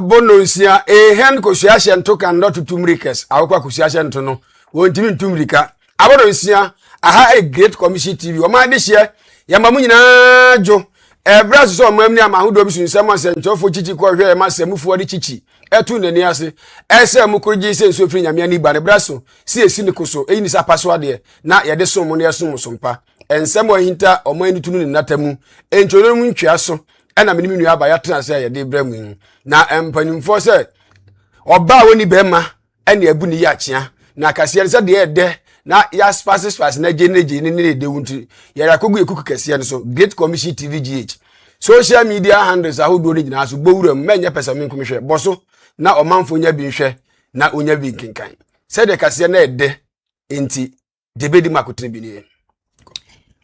Wabonosia, a hand cosiation took and not to tumricas, our cosiation to know, won't even tumrica. Abonosia, a high great commission TV, or my this year, Yamamina Joe, a brass or mamma who does in someone sent for Chichi Corvia, Massimo for the Chichi, Etun and Niasi, Esa Mukoji says Sofia Miani Barabrasso, see a cynicoso, in his apaswade, not yet the Somonia Sumosumpa, and somewhere hinter or many tune in Natamu, and Jolum Chiaso. And I'm in by a transfer, de Bremen. Now, Panin for say, or Bawani Bema, and the Abuni Yachia. Now, Cassia said the there. Now, yas passes fast, and again, they won't. Yarakugu Cookasian, so Great Commission TVGH. Social media handles are who do it now, so Borum, many person commission, Bosso, now a man for your being share, now on your being kind. Said the Cassian de inti debate Macotribune.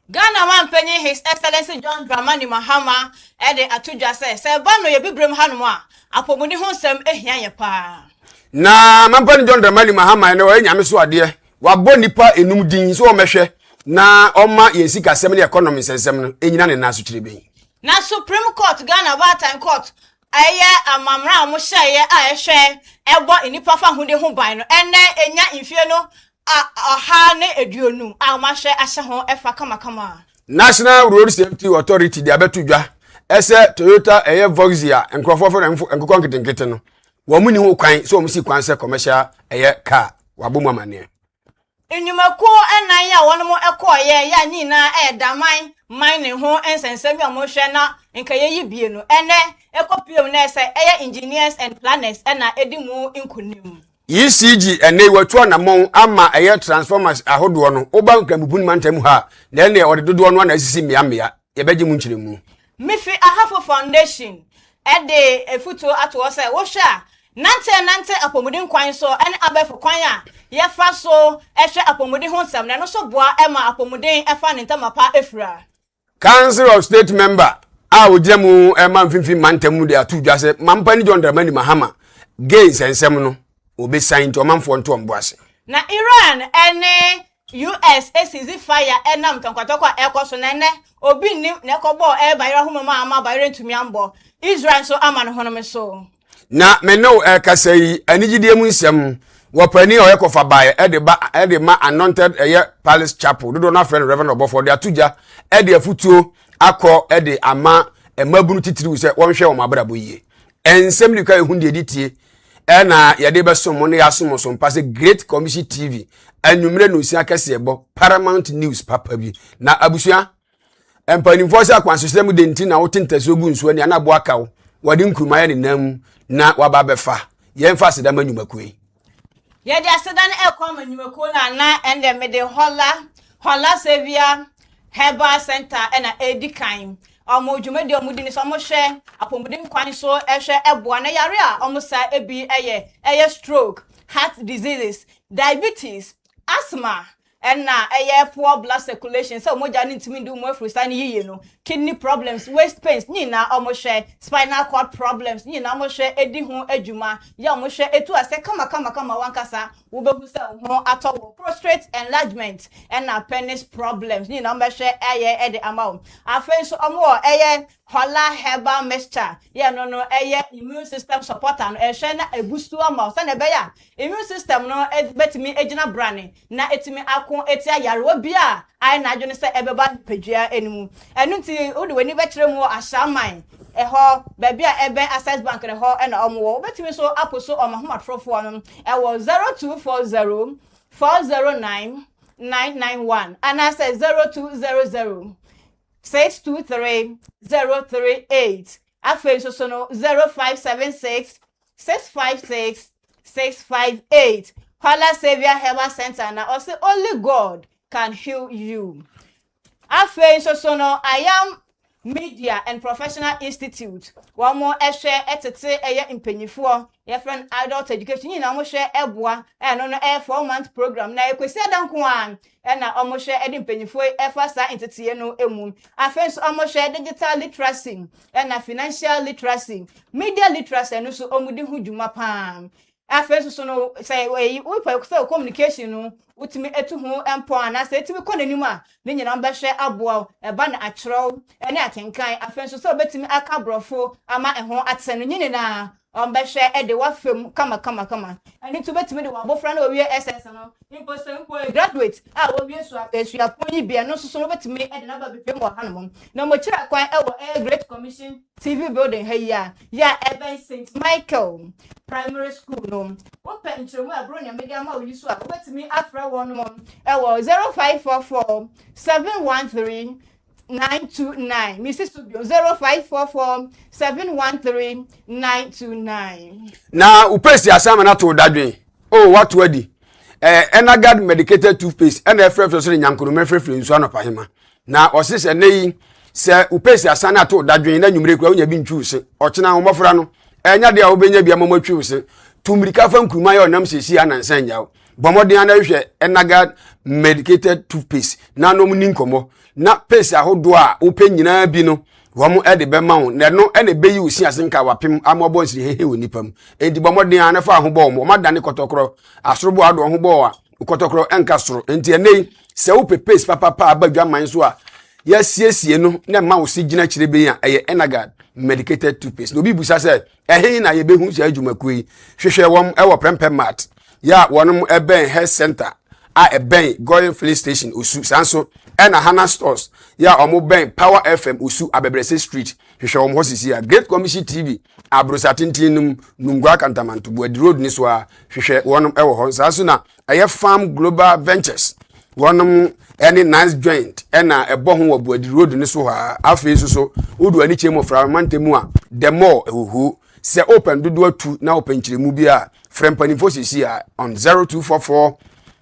Ghana man penny His Excellency John Dramani Mahama Ede Atuja says, Bano ye bibrim hanwa, apomuni honsem ehia pa. Na mampani John Dramani Mahama ene wa nyame so ade wa bo nipa enum din so o mehwe na oma yensika asem ne economy sensem no enyina ne naso kirebe. Na Supreme Court Ghana Bartime Court aye amamra mo hye a ehwe ebo enipa fa hunde ho ban no ene enya infie no ha ne eduonu amahwe ahye ho efa kama. National Road Safety Authority de abetudwa ese Toyota Voxia enkrofo for enkokon ketenkete no wo muni ho kwan so mo si kwan se commercial car wabom amane enyumako enan ya wono mo ekoye ya nyina daman mining ho ensensem ya mo hwe na nkaye yibie no ene ekopiem na ese engineers and planners na edimu inkunim ECG ene watu na mon ama transformers ahodo no oba nkambubu ni mantam ha na ene ode dodo no na asisi miamia ye beje mu nkyeremu mifi ahafo foundation ede efuto ato se wo hwa nante apomudin kwan so ene abefo kwan a ye fa so ehwe apomudin ho nsam na no so boa ema apomudin efa ne ntamapa efra Council of State member a wojemu ema mfimfi mantam de atudwa se mampani John Dramani Mahama gay sensem no obe sign to manfo nto omboase na Iran ene US esizi fire enam tankwatokwa ekoso na ene obi ni na ekobo bayra humama ama bayra ntumi ambo Israel so ama no hono so na meno kasai anigide mu nsem wopani oyekofa bae ede ma anointed Palace Chapel dodo na friend Reverend Obofo de atuja ede afutuo akọ ede ama emabunu titiri se wonhwe omabrabo yie ensem lika ehunde editie ena yade besom ne yasom passe Great Commission TV anwumre no si akese ebo Paramount News papa bi na abusua empanimfo se akwan system de nti na wotentaso ogu nso ne na bo akawo wade nkruma ya ne nam na waba befa yemfa sedama nyumakue yede asedan ekwa nyumako na ende mede hola sevia herbal center ena edikan omo dwumedi omudi ni so mo hwe apomudin kwan so ehwe eboa na yare a omo sa ebi eye stroke, heart diseases, diabetes, asthma and poor blood circulation so moja ni ntimi ndu mo afrusa ni yiye no kidney problems, waist pains ni na omo hwe spinal cord problems ni na omo hwe edi ho adwuma ya omo hwe etu ase kama wankasa wo behu se ho atowo prostate enlargement and penis problems ni na omo hwe ede amawo afen so omo hola herbal mixture ya no immune system supporter no ehwe na ebustu amawo se na be ya immune system no betimi ejina brane na etimi eti ayare obi a ai na adwene se ebeba pedua enimu enu nti odi weni bekire mu ashaman eho baby a ebe access bank ne ho na omwo betimi so aposo omahomatrofo no ewo 0240 409 991 and I say 0200 623 038 afen so no 0576 656 658 Hola Savior Herbal Center na also only God can heal you. Afen so no I am Media and Professional Institute. One more share etete impanyifo your friend adult education you know share eboa and on 4-month program na ekwesi adanko an na omo share impanyifo efasa entete no emu. Afen so omo share digital literacy and financial literacy, media literacy no so omudi hu dwuma pam. After so no say we communication no utimi etu ho empo anase etimi kɔ nanim a ne nyina mbɛhwɛ aboa eba na akyerɛw ene akenkan afenso so betimi aka brofo ama ɛho atse no nyine na ombɛhwɛ ede wafem kama ani to betimi de wabofra na owie SS no impo graduate a owie so esuapon yi bia no so no betimi ede na ba befem wɔ hanom na mo kyerɛ kwan ɛwɔ Great Commission TV building ha ya Eben St Michael Primary School no open nkyerɛmu abro nya media ma oyi so a betimi afra wɔ no ɛwɔ 0544 713 929 Mrs. Subio 0544 713 929 na upesi asama na to dadwen oh what wadi enagad medicated toothpaste and efrefre so nyankoro mefrefre nsu anopa hema na osise nei se upesi asana na to dadwen na nwumre kura onya bi ntwu se okena homofra no enya de a obenya bia mamotwu se tumrika fa nkuruma ya onam sesi anansa nyawo bomoden na hwehwe enagad medicated toothpaste na no mu ninkomo na paste ahodo a open nyina bi no womo e de bema wo ne no e na beyi osi asenka wapem amobo nsiri hehe onipam enti bomoden ana fa ahobo mo madane kotokro asorobo ado ahobo a kotokro enka soro enti enei se wo paste papa abadwa man so a ya siesie no na ma wo si gina kire be ya eye enagad medicated toothpaste no bi busa se ehe na ye behu sia adwumakui hwehwe wom e wo prempem mat ya wonom eben health center a eben going filling station osu sanso ena Hana stores ya omo ben Power FM osu Abebrese street hwehwe om hosisi ya Great Commission TV abrosatintin nungwa kantamanto Buadi road ni so a hwehwe wonom ewo ho sanso na eye Farm Global Ventures wonom any nice joint ena ebo ho wo Buadi road ni so ha afi so odu ani chemo fra mantemu a the more ehuhu se open dodo atu na open chiremu bia frempanifo sisi ya on 0244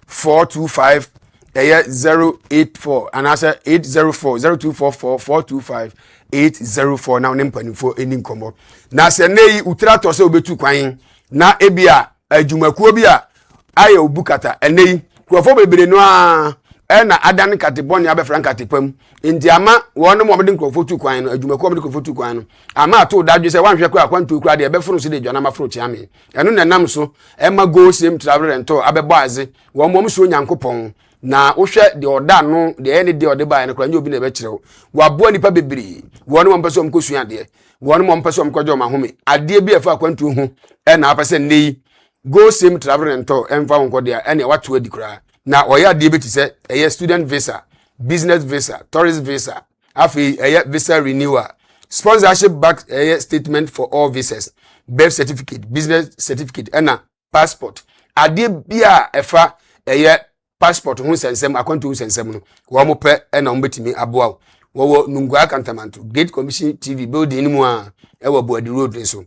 425 084 and answer 804 0244 425 804 now nempanifo eni nkomo na se nei utrato se obetu kwan na ebia adwumakuo bia aye obukata enei kurofo bebere no a na adan katebon ya be frank katepam enti ama wono mo mede kurofo tu kwan no adwumakuo mede kurofo tu kwan no ama ato dadwe se wanhwe kwa akwanto kura de be funu se de dwana mafro chiame eno nenam so ema go same travel rento abebo aze wo mom so nyankopon na wohwe de oda no de ene de ode ba ne kura nyobi na be kirewo wabo nipa bebere wono mo mpese omkosua de wono mo mpese omkojo mahome ade bi afa akwanto hu na apese nei go same travel rento emfa wonko de ene wato adi kura na oya de beti se eye student visa business visa tourist visa afi eye visa renewal sponsorship back eye statement for all visas birth certificate business certificate and passport ade bia efa eye passport hu sensem akwanto hu sensem no wo mo pe na wo betimi aboa wo nungwa kantamanto Great Commission TV building ni mu a ewo Buadi road so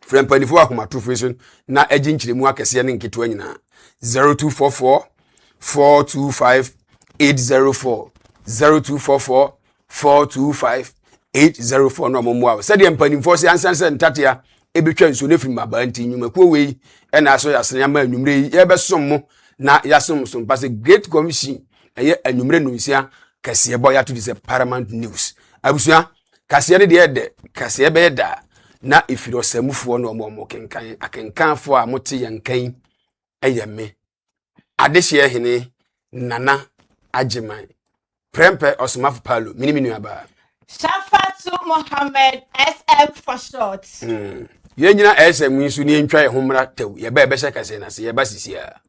frempanifo ahomato freson na aginkyiremu akese ne nketo nyina 0244 425 804 0244 425 804 no momo said the mpanimfo se ansanse ntatea ebetwa nso ne film aba nti nyumakuo wei na aso yasene ama anwumre ye besom mo na yasom so mpase Great Commission eye anwumre no nsia kase boy ato dise Paramount News abusua kase ne de kase be da na ifiro samufo no omo kenkan akenkanfo a mote yankan eyeme adehye hene nana ajeman prempe osmaf palo miniminu aba Shafatu Mohammed SM for short ye nyina SM nsu ni ntwa ye homra tew ye ba be kase na se ye ba sisia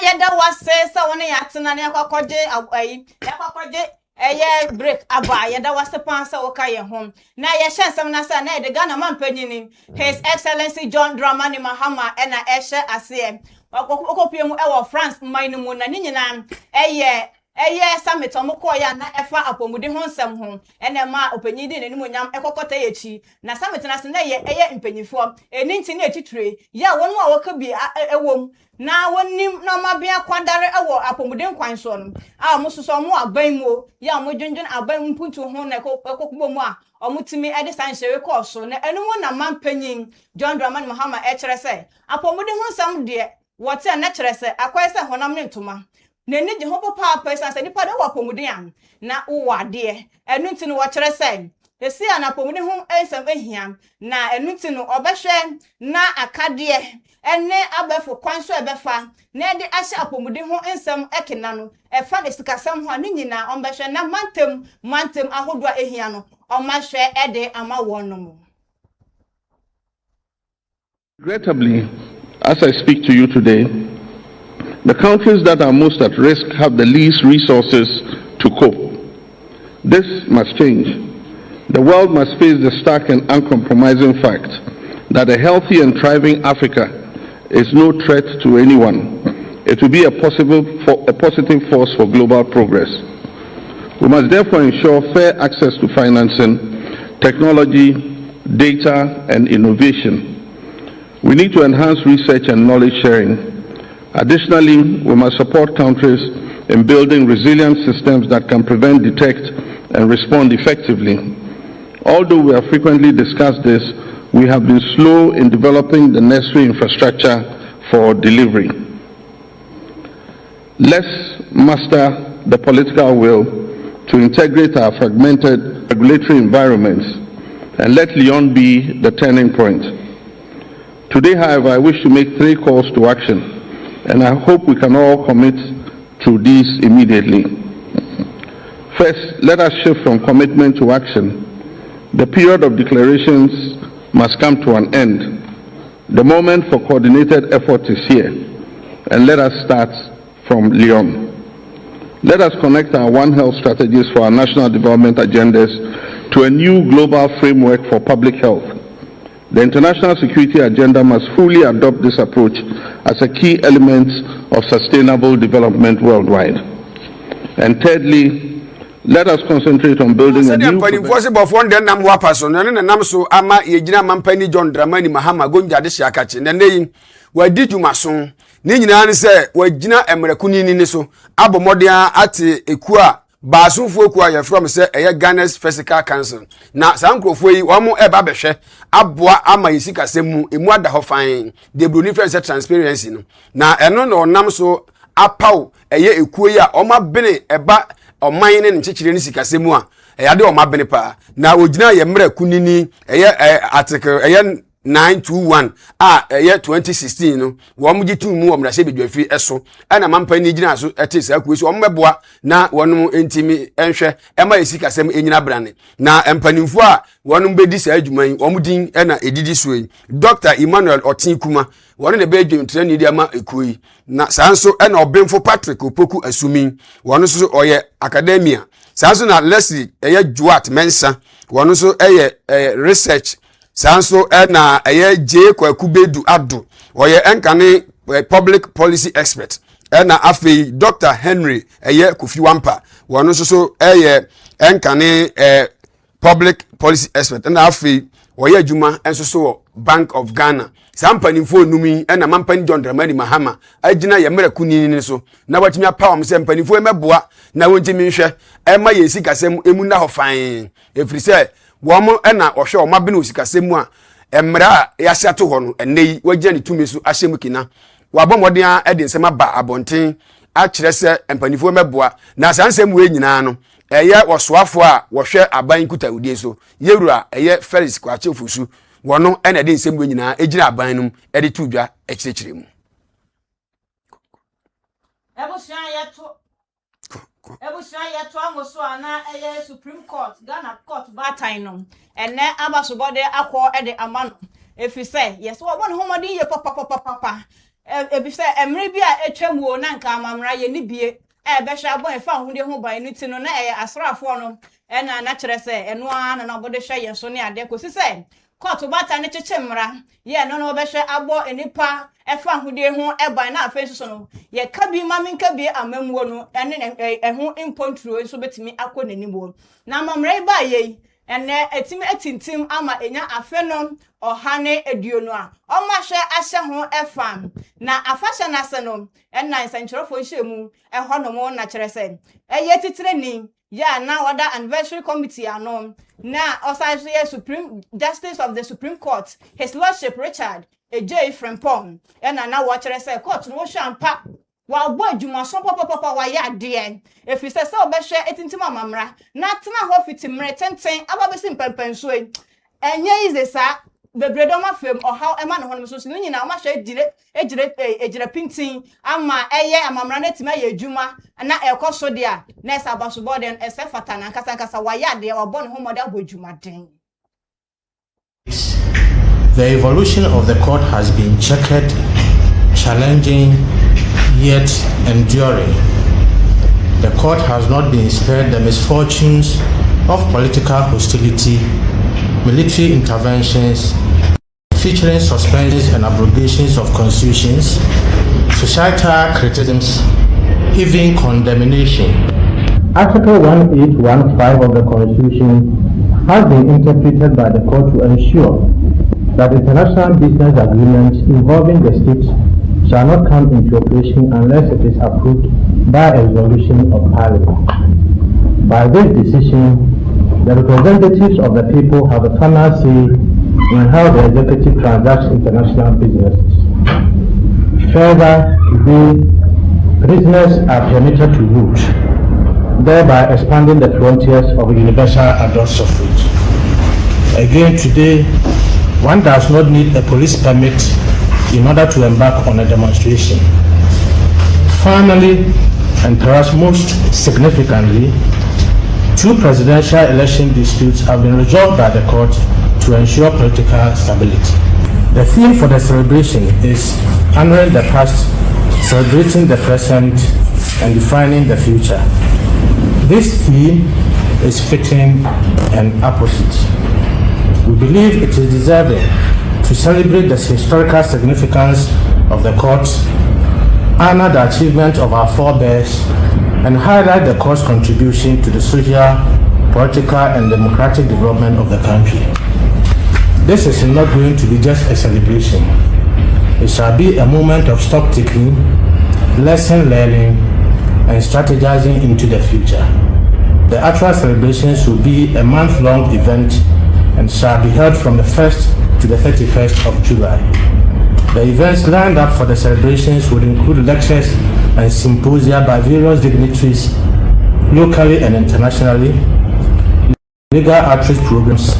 yeda wase sa woni yatena ne akwakoje ayi yakwakoje eye break aba yeda wase pan sa woka ye hom na ye hyensem na sa na de Ghana mampanyini His Excellency John Dramani Mahama na ehye ase okopie mu e wo France man mu na nyina eye eye summit omukọ ya na efa apomudi ho nsem ho ene ma opanyin di nani monyam ekokota yechi na summit na se na ye eye mpanyifo eni nti na etitire ya wonu a woka bi ewom na wonim na mabia kwadare ewo apomudi nkwan so no a musoso mo aban mu ya mo dwendwen aban mpuntu ho na ekokubo mu a omutimi ede sanhyewe koso na enu na mampanyin John Dramani Mahama ekere se apomudi ho nsem de wote na kere se akwai se honam ne ntoma neni je ho papa person se nipa de wapomuden am na wo ade enu nti no wo kire se esi ana pomuden ho ensem ehia na enu nti no obehwe na akade ene abefo kwanso ebefa na de ahye apomuden ho ensem ekena no efa de sikasam ho ani nyina ombehwe na mantem ahodo ehia no omahwe ede ama wonom. Regrettably, as I speak to you today, the countries that are most at risk have the least resources to cope. This must change. The world must face the stark and uncompromising fact that a healthy and thriving Africa is no threat to anyone. It will be a positive force for global progress. We must therefore ensure fair access to financing, technology, data, and innovation. We need to enhance research and knowledge sharing. Additionally, we must support countries in building resilient systems that can prevent, detect, and respond effectively. Although we have frequently discussed this, we have been slow in developing the necessary infrastructure for delivery. Let's muster the political will to integrate our fragmented regulatory environments and let Lyon be the turning point. Today, however, I wish to make 3 calls to action, and I hope we can all commit to these immediately. First, let us shift from commitment to action. The period of declarations must come to an end. The moment for coordinated effort is here, and let us start from Lyon. Let us connect our One Health strategies for our national development agendas to a new global framework for public health. The international security agenda must fully adopt this approach as a key element of sustainable development worldwide. And thirdly, let us concentrate on building a new... John Dramani Mahama gonja de shakachi nene wadi dwumaso ni nyina ne se wagina emrekuni ni so abomodia ate ekua baasumfo ekua ye from se eye Ghana's Physical Council na sankrofo yi wo mo eba behwe aboa ama yisika semu emu ada ho fan de broni friends transparency no na eno na onam so apaw eye ekuo yi a oma bene eba oman ne nchechire ni sika semu a eyade omabene pa na ogina ye mra kunini eye article eye 921 eye 2016 no wo mgi tumu wo mra se bedwafi eso ana mampa ni gina so ete sa kuesi wo mmeboa na wonum entimi enhwe ema esika sem enyina brane na empanimfo a wonum bedi sa adwuman wo mudin na edidi so yi Dr. Emmanuel Otinkuma wonu ne be dwontre ni di ama ekoi na sanso na obemfo Patrick Opoku Asumi wonu so oye academia sanso na Leslie eye Juat Mensa wonu so eye research sanso na eye J Kwakubedu Ado oye enkane public policy expert na afei Dr. Henry eye Kofi Wampa wonu so eye enkane public policy expert na afei oye adwuma enso so Bank of Ghana sampanifo numi na mampani John Dramani Mahama agina ye mera kunini so na watimi apawam se mpanifo emeboa na wontimi nhwe ema ye sikasem emu na hofan efri se womo na ohwe o mabene osikasemu a emra ya hyato ho no enei wagina ni tumi so ahyemu kina wabomodin a ede nsema ba abonten a kire se mpanifo emeboa na sansem we nyina no eye wosoafo a wohwe aban kutawudie so yewura eye Felix Kwachefusu wono ene de nsem we nyina ejira aban num ede tudwa ekirekire mu Ebusia yeto amoso ana eye Supreme Court Ghana Court batai no ene abasobode akọ ede amano efise yes wo won homodi ye papa ebise emre bi a etwamuo na nka amamra ye ni bie behwe abon efa hunde ho ban ni ti no na eye asrafo no ena na kire se eno ana na obode hwe ye so ne ade ko si se court bata ne chechemra ye no no behwe abo enipa efa hudie ho eban na afen so no ye ka bi ma menka bi amamuo no ene eho impontro so betimi akonanimo na mamre ba ye ene etimi etintim ama enya afenom ohane eduonu a omahwe ahye ho efam na afahye na senom ena nsanchirofo nhemu ehonomo na kyerese eye titreni ya na wada anniversary committee anom na osaje Supreme Justice of the Supreme Court His Lordship Richard J. Frempong ena na wo kyerese court no hwampa wa bo adwuma so papa wa ya de efise se obehwe etintim amamra na tena ho fitimre tenten ababesi mpempenso enye ize sa bebredo ma fam oha ema ne hono so so nyina ma hwe ejire pintin ama eye amamra na tima ya adwuma na ekoso de a na esa baso den ese fata na nkasa wa ya de wa bo ne ho mode abodwuma den. The evolution of the court has been checkered, challenging, yet enduring. The court has not been spared the misfortunes of political hostility, military interventions, featuring suspensions and abrogations of constitutions, societal criticisms, even condemnation. Article 1815 of the Constitution has been interpreted by the court to ensure that international business agreements involving the states shall not come into operation unless it is approved by a resolution of Parliament. By this decision, the representatives of the people have a final say in how the executive transacts international businesses. Further, today, prisoners are permitted to vote, thereby expanding the frontiers of universal adult suffrage. Again, today, one does not need a police permit in order to embark on a demonstration. Finally, and perhaps most significantly, 2 presidential election disputes have been resolved by the court to ensure political stability. The theme for the celebration is honoring the past, celebrating the present, and defining the future. This theme is fitting and apposite. We believe it is deserving to celebrate the historical significance of the court, honor the achievement of our forebears, and highlight the court's contribution to the social, political, and democratic development of the country. This is not going to be just a celebration. It shall be a moment of stock-taking, lesson learning, and strategizing into the future. The actual celebrations will be a month-long event and shall be held from the 1st to the 31st of July. The events lined up for the celebrations would include lectures and symposia by various dignitaries, locally and internationally, legal outreach programs,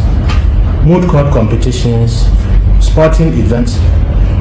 moot court competitions, sporting events,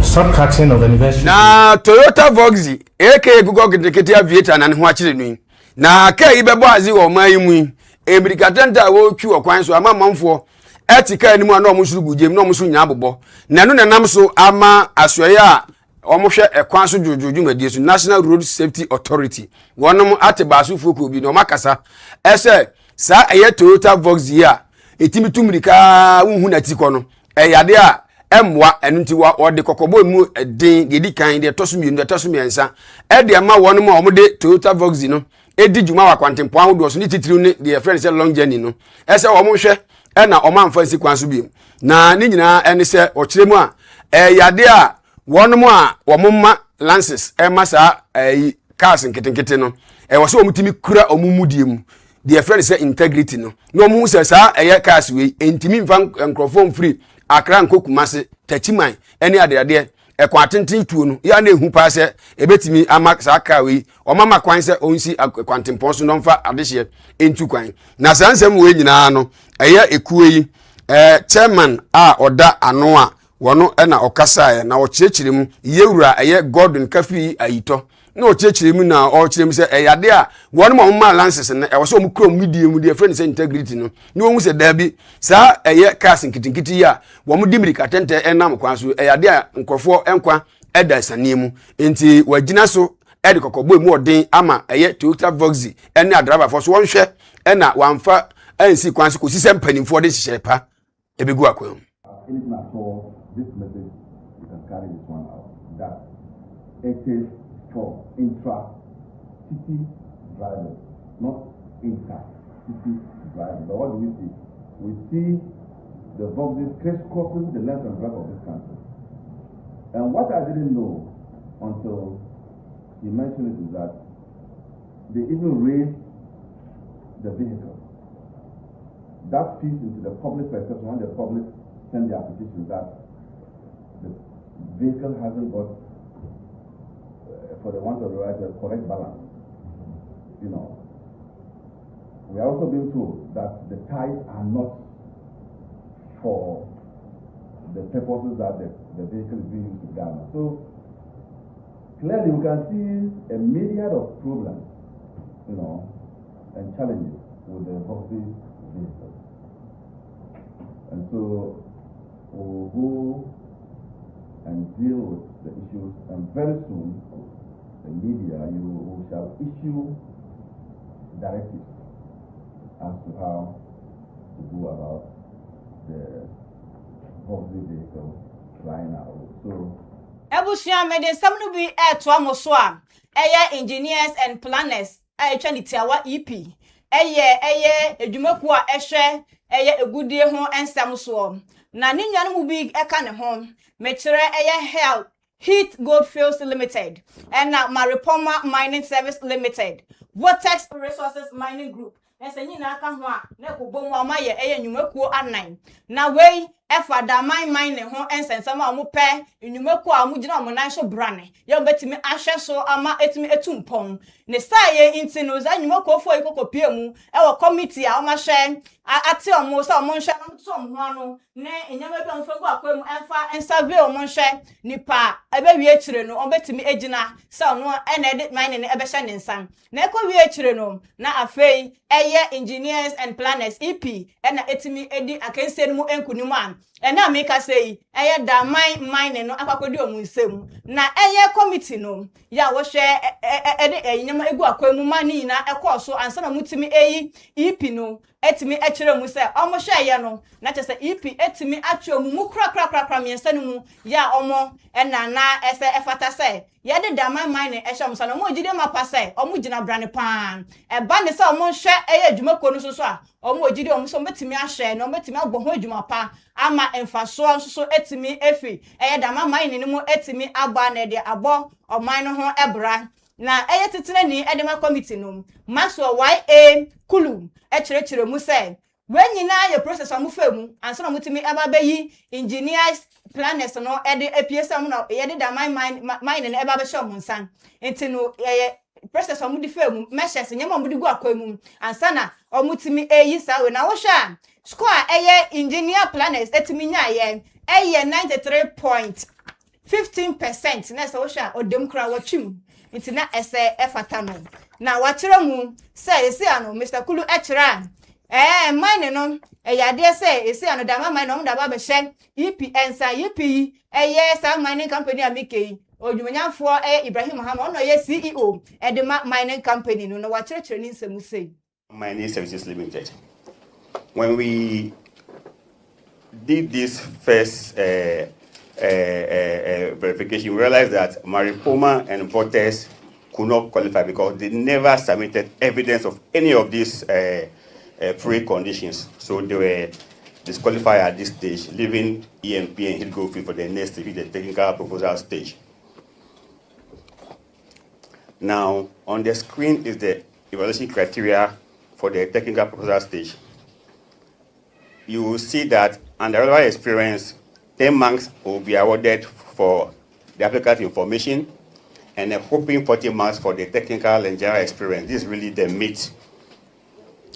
shortcutting of anniversary. Na Toyota Voxy, aka Google Ketekete Aviator na ho akire nu. Na ka ibebo azi wo mayimu. Emirikatenta wo twi okwan so ama manfo etika ni mu na omusuru gujem na omusu nya abobọ. Na no nenam so ama asoye a omohwe ekwan so jojoju madie so National Road Safety Authority. Wonom atebaso fuku bi no makasa. Ese sa eye Toyota Voxy a etimi tumrika unhu na tikọ no. Eyade a emwa enunti wa ode kokobo mu edin de dikan de tosumienu de tosumiensa e de ma wonom a omode Toyota Voxy no edi juma wa kwantempo ahodo so ni titiriu ne de friend say long journey no ese wo mo hwe e na o ma mfa si kwan so bi na ni nyina ene se o kiremu a yade a wonom a wo momma lances e masa cars nketenkete no wo se wo mutimi kura omumudie mu de friend say integrity no no mu se sa cars we entimi mfa nkrofo free akra nkokumase tachiman ene ade ekwa tenten tuo no ya na ehu pa se ebetimi ama saka we o mama kwan se onsi kwantempon so no mfa adehye entu kwan na sansem we nyina no eya ekuo yi chairman a oda ano a wono na okasa na o chirechirem yewura eye Gordon Kafi ayito na o chirechirem na o chirem se eyade a wono mo ma lances na e wo so mo krom midie mu de friend say integrity no ni won se da bi sa eye cars nkitinkiti ya wo mo dimirika tente enam kwan so eyade a nkofo enkwa eda sanemu enti wagina so ede kokobо mu odin ama eye Toyota Voxy ene adraba fo so wonhwe na wamfa ansi kwan so kosisem panimfo de hyehyɛ pa ebegu akwam. anything at all, this message, you can carry this one out. That it is for intra-city drivers, not inter-city drivers. But what do we see? We see the Voxes crisscrossing the length and breadth of this country. And what I didn't know until he mentioned it is that they even raised the vehicle. That feeds into the public perception when the public send the application that the vehicle hasn't got, for the want of the right, the correct balance. You know, we are also being told that the ties are not for the purposes that the vehicle is being used to gather. So clearly we can see a myriad of problems, you know, and challenges with the Voxes vehicle. And so we'll go and deal with the issues, and very soon the media we shall issue directives as to how to go about the Voxes vehicle flying out. So Ebusia mede some no be to amoso a engineers and planners twa ni tiawa EP edwumaku a ehwe egudie ho ensam so na ne nwan mu bi eka ne ho mekire Health Heat Goldfields Limited and Maripoma Mining Service Limited, Vortex Resources Mining Group. Esenyi na aka ho a na ekobom amaye enwumakuo anan na wei efa da mine ho ensensam a mo pe enwumakuo a mo gina mo nan so brane ye obetimi ahwe so ama etimi etumpon ne saye intino za enwumakuo fo ikokopie mu ewo committee a o ma hwe ate omo so omo nhwe no so omo ho ano ne enyama bi onfagu akwam enfa ensurvey omo nhwe nipa ebewie kire no obetimi egina so no ene edit mine ne ebehye ne nsan na ekowie kire no na afei engineers and planners EP na etimi edi akense mu enkunimu an na make say da mine no akakodi omunsem na committee no ya wo hwe enyama egu akwemu mani na ekoso ansa na mutimi EP no etimi ekire mu say omo hwe ye no na chese EP etimi atwe mu kra miensa no mu ya omo na ese efata say ye de da mine ehye mo sa no mo gide mapa say omo gina brane pan ba ne say omo hwe adwumako no so a omo gide omo so metimi ahwe no metimi agbo ho adwuma pa ama emfaso so etimi efi da mine ni mu etimi agba na de abo oman no ho ebra na tetene ni edema committee no maso YA kulu ekire mu say wenyina ye process amu femu anso na mutimi eba beyi engineers planners no ede APSM no ye de da mine na eba be show munsan enti no ye process amu di femu measures nyema mu di gu akwemu ansa na omutimi eyi sawe na wo hwa score engineer planners etimi nya ye 93.15% na so wo hwa odem kra wo twim enti na ese efata no na wa kire mu say ese ano Mr. Kulu ekira mine no yade say ese ano da mine no da ba be hye EP ensa EP sa mining company amike odwumanyafo Ibrahim Muhammad no ye CEO edema mining company no wa kire ni nsemu say Mining Services Limited. When we did this first verification, we realized that Maripoma and Vortex could not qualify because they never submitted evidence of any of these preconditions. So they were disqualified at this stage, leaving EMP and Heat Goldfield for the next stage, the technical proposal stage. Now, on the screen is the evaluation criteria for the technical proposal stage. You will see that under relevant experience, 10 marks will be awarded for the applicant information and a whopping 40 marks for the technical and general experience. This is really the meat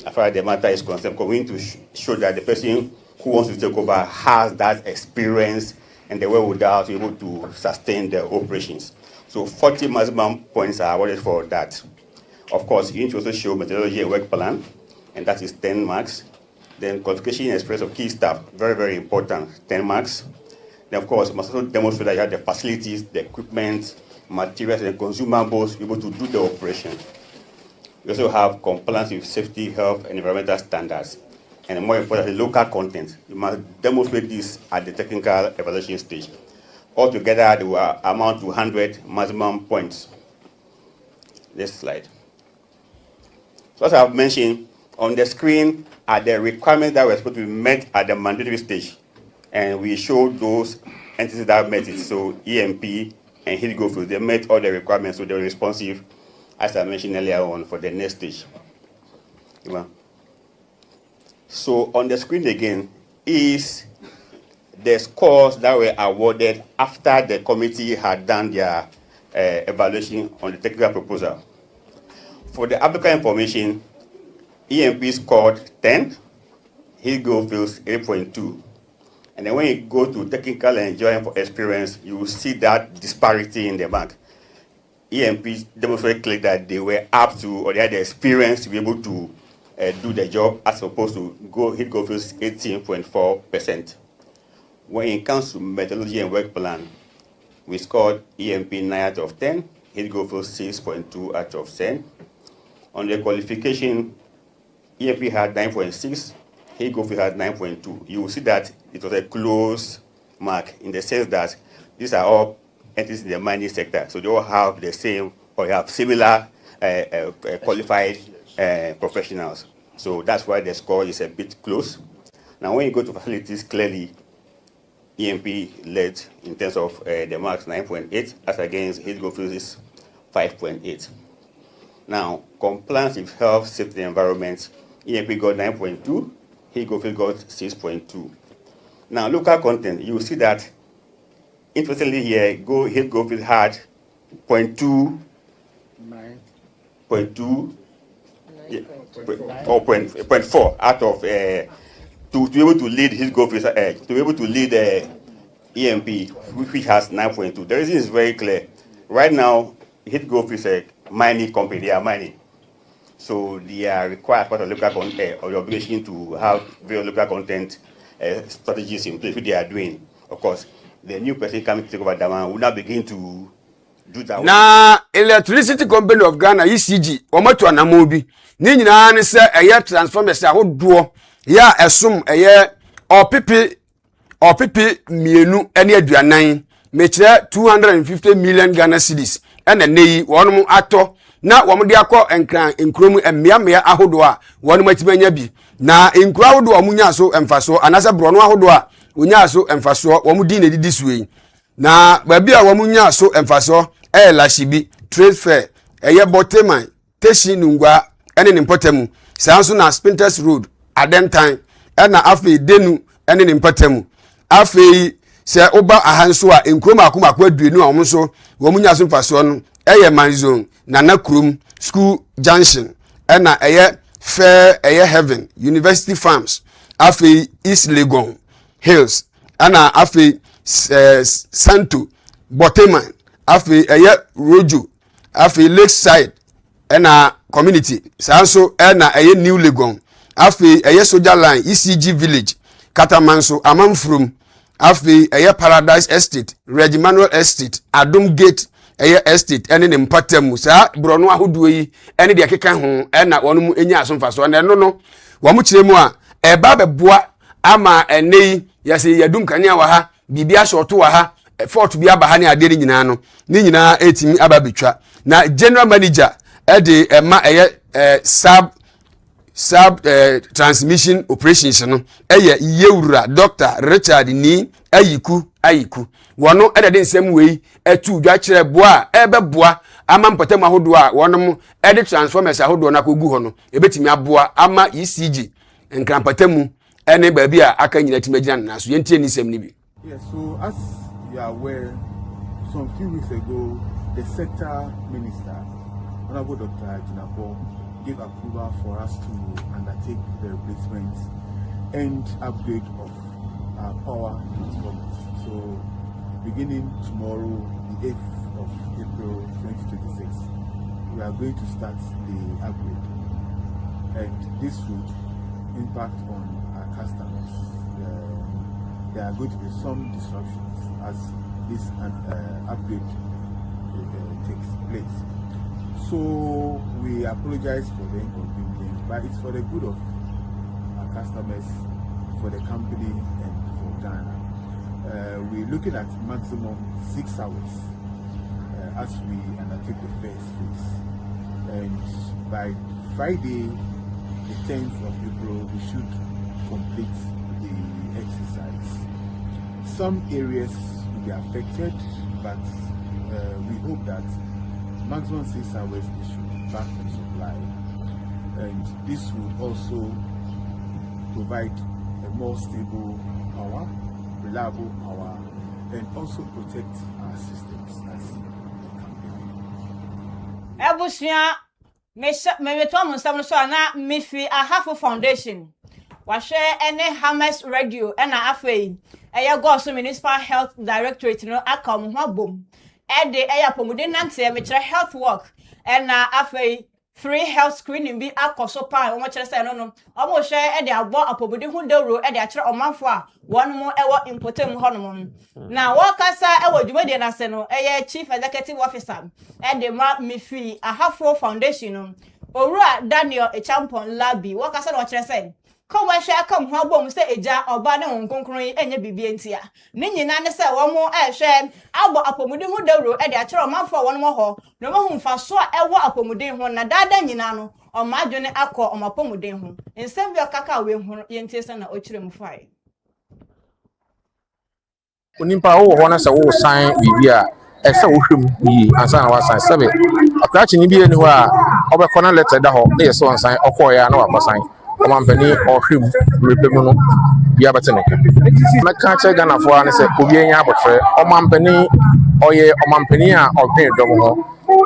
as far as the matter is concerned. We're going to show that the person who wants to take over has that experience and the wherewithal to be able to sustain the operations. So 40 maximum points are awarded for that. Of course, you need to also show methodology and work plan, and that is 10 marks. Then qualification and experience of key staff, very, very important, 10 marks. Then, of course, you must also demonstrate that you have the facilities, the equipment, materials, and consumables to be able to do the operation. You also have compliance with safety, health, and environmental standards. and more importantly, local content. You must demonstrate this at the technical evaluation stage. Altogether, they will amount to 100 maximum points. Next slide. So as I've mentioned, on the screen are the requirements that were supposed to be met at the mandatory stage. And we showed those entities that met it. So EMP and Hillgrove, they met all the requirements, so they were responsive, as I mentioned earlier on, for the next stage. So on the screen again is the scores that were awarded after the committee had done their evaluation on the technical proposal. For the applicant information, EMP scored 10, Hillgrove 8.2. And then when you go to technical and enjoyment for experience, you will see that disparity in the bank. EMP demonstrated clearly that they were up to, or they had the experience to be able to do the job, as opposed to Hillgrove 18.4%. When it comes to methodology and work plan, we scored EMP 9 out of 10, Hillgrove 6.2 out of 10. On the qualification, EMP had 9.6, Hillgrove had 9.2. You will see that it was a close mark in the sense that these are all entities in the mining sector, so they all have the same or have similar qualified professionals. So that's why the score is a bit close. Now, when you go to facilities, clearly EMP led in terms of the marks 9.8 as against Hillgrove is 5.8. Now, compliance with health, safety, and environment, EMP got 9.2, Hillgrove got 6.2. Now, local content, you will see that, interestingly here, Hillgrove had 0.2, 0.2, or 0.4 out of to be able to lead Hillgrove, to be able to lead EMP, which has 9.2. The reason is very clear. Right now, Hillgrove is a mining company, they are mining. So they are required part of local content, or the obligation to have very local content strategies in place, which they are doing. Of course, the new person coming to take over Dama will now begin to do that. Na Electricity Company of Ghana, ECG, omoto anamobi. Ni nyina ne se eye transformers ahodo ya esum eye opipi mienu ene aduanan mekire 250 million Ghana cedis ene neyi wonum ato na womde akọ enkrom emmia ahodo a wonum atimanya bi na enkro ahodo omunya so emfaso anase brono ahodo a onya so emfaso womudi na didi suwe na babi a womunya so emfaso lashibi trade fair eye boteman teshi nungwa ene nimpotemu sanso na Spinters Road adentan ena afi denu ene nimpotemu afi se oba ahanso a enkrom akomako aduenu a omso womunya so emfaso no eye manzone nana krum school junction ena eye fair eye heaven university farms afi East Legon Hills ana afi Santo Boteman afi eye Rojo afi Lakeside ena community sanso ena eye New Legon afi eye Soldier Line ECG Village Katamanso Amamfrum afi eye Paradise Estate Regimanuel Estate Adom Gate eye estate ene ne mpatamu sa brono ahodo yi ene de keka ho ena wonum enya asomfaso na no wo kiremu a eba beboa ama ene yase yadum kanya wa ha bibia shoto wa ha fort bia ba ha ne ade nyina no ni nyina etimi aba betwa na general manager de ema eye sub transmission operations no eye yewura Dr. Richard ni ayiku wono edede nsem wei etu dwa kire boa ebeboa ama mpatam ahodo a wonom ede transformers ahodo na kogu ho no ebetimi aboa ama ECG enkrampatamu ene baabi a aka nyina timagina na so yentie ni nsem ni bi. Yes, so as you are aware, some few weeks ago the sector minister, Honorable Dr. Jinabo, gave approval for us to undertake the replacement and upgrade of our power transformers. So beginning tomorrow, the 8th of April 2026, we are going to start the upgrade. And this would impact on our customers. There are going to be some disruptions as this upgrade takes place. So we apologize for the inconvenience, but it's for the good of our customers, for the company, and for Ghana. We're looking at maximum 6 hours as we undertake the first phase. And by Friday, the 10th of April, we should complete the exercise. Some areas will be affected, but we hope that maximum 6 hours they should be back in supply. And this would also provide a more stable power, reliable power, and also protect our systems as a company. Ebusia, me Thomas Samuel na Mifi Ahafo Foundation. Washe any Hamas Radio and afei eya go so Municipal Health Directorate no akam ho bom. E de eya pomuden nante me kire health work and afei free health screening bi akoso pa o mo kire say no omo hwe e de abo apomuden hu dawro e de akire omanfo a won mo ewo importem ho no na wakasa ewo dwumade na se no eya chief executive officer e de ma Mifi Ahafo Foundation no Owura Daniel Echampon Labi wakasa na o kire say come wa hwe akam ho abom se eja oba ne nkonkron yi enye bibie ntia ne nyina ne se wo mo hwe abo apomuden hu dawro e de akire omanfo won mo ho no mo hu mfaso a ewo apomuden ho na dada nyina no o ma adwene akọ o mapomuden ho nsem bi okaka we hu yentie se na o kire mu fai onimpa wo ho na se wo san bibia ese wo hwem yi ansa na wasan sebe akrachi ni bi eni ho a obekọ na letter da ho na yeso onsan okoya na wakosan omampani ohwem repemu no bia bateneka meka che Ghana fo ane se obi enya abotre omampani oye omampani a odwen dom ho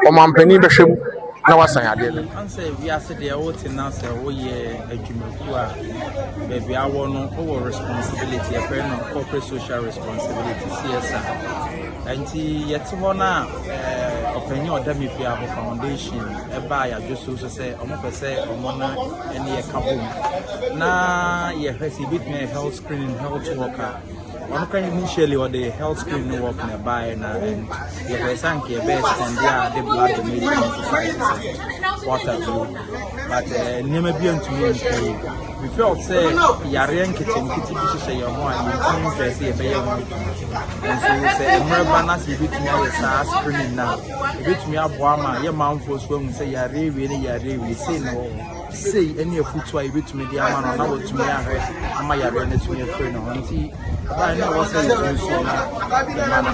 omampani behwem na wasan ade ne anse we ase de o tina se wo ye adwumaku a baby awo no o responsibility e no corporate social responsibility CSR anti yete ho na opanyi oda Mifi Ahafo Foundation e ba ya joso so se omo pese omo na ene ye kabom na ye hwesi bitme health screening health worker one can initially or the health screening work nearby na and ye hwesa nke be extend ya the blood donation society water blue but nema bi antumi nkai we felt say yare nkete bi hye ye ho a you think say ye be ye ho and so say emreba na se bitumi aye sa screening na bitumi aboa ma ye manfo so hu say yare we ne yare we say no say any afutu a bitumi dia ma no na wotumi ahwe ama yare ne tumi afre no nti ba na wo say you so na the man